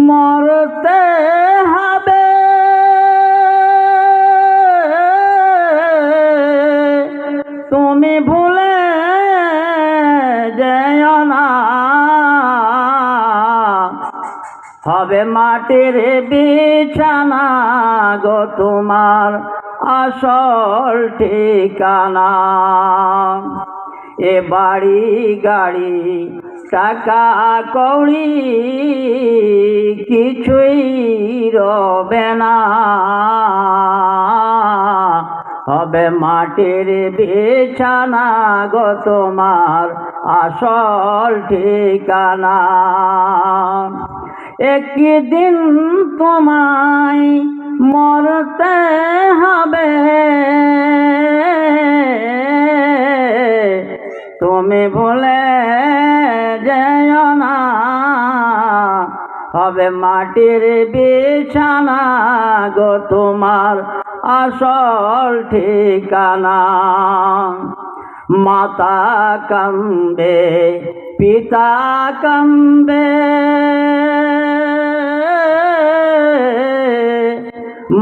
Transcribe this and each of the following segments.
মরতে হবে তুমি ভুলে যেও না, হবে মাটির বিছানা গো তোমার আসল ঠিকানা। এ বাড়ি গাড়ি টাকা কড়ি কিছুই রবে না, হবে মাটির বিছানা গো তোমার আসল ঠিকানা। একদিন তোমায় মরতে হবে তুমি ভুলে যেও না, হবে মাটির বিছানা গো তোমার আসল ঠিকানা। মাতা কান্দে পিতা কান্দে,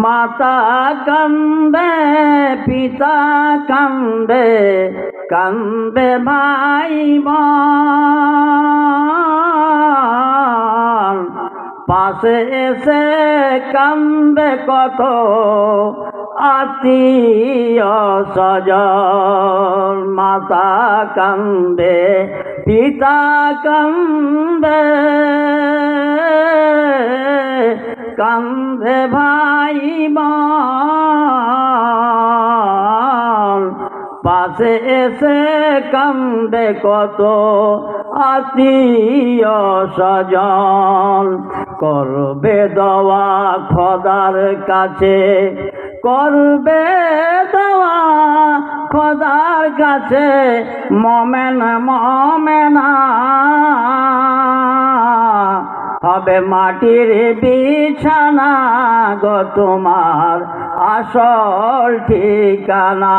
মাতা কান্দে পিতা কান্দে, কান্দে ভাই বোন, পাশে এসে কান্দে কত আত্মীয় স্বজন। মাতা কান্দে পিতা কান্দে, কান্দে ভাই বোন, পাশে এসে কান্দে কত আত্মীয় স্বজন। করবে দোয়া খোদার কাছে, করবে দোয়া খোদার কাছে, মোমেন মোমেনা, হবে মাটির বিছানা গো তোমার আসল ঠিকানা।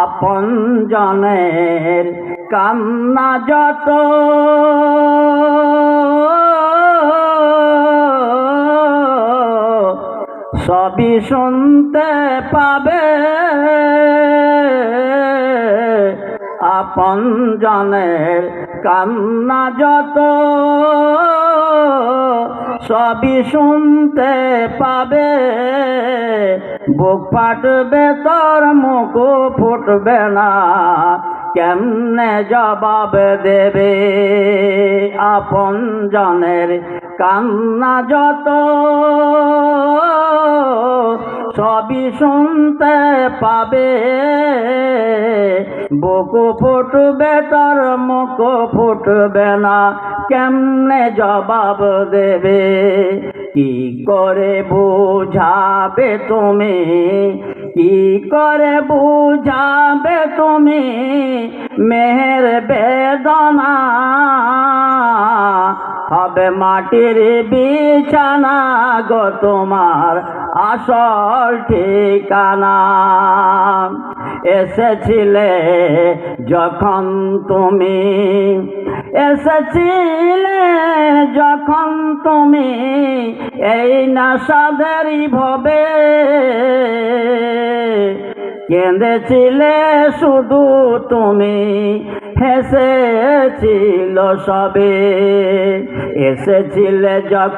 আপন জনের কান্না যত সবই শুনতে পাবে, আপন জনের কান্না যত সবই শুনতে পাবে। বুক ফাটবে তোর মুখ ফুটবে না, কেমনে জবাব দেবে। আপন জনের কান্না যত সবই শুনতে পাবে, বুক ফুটবে তোর মুখ ফুটবে না, কেমনে জবাব দেবে। কি করে বুঝাবে তুমি, কি করে বুঝাবে তুমি মেহের বেদনা, হবে মাটির বিছানা গো তোমার আসল ঠিকানা। এসেছিলে যখন তুমি, এসেছিলে যখন তুমি এই নাসাদেরই ভবে, কেঁদেছিলে শুধু তুমি, হেসেছিল সবে। এসেছিলে যখন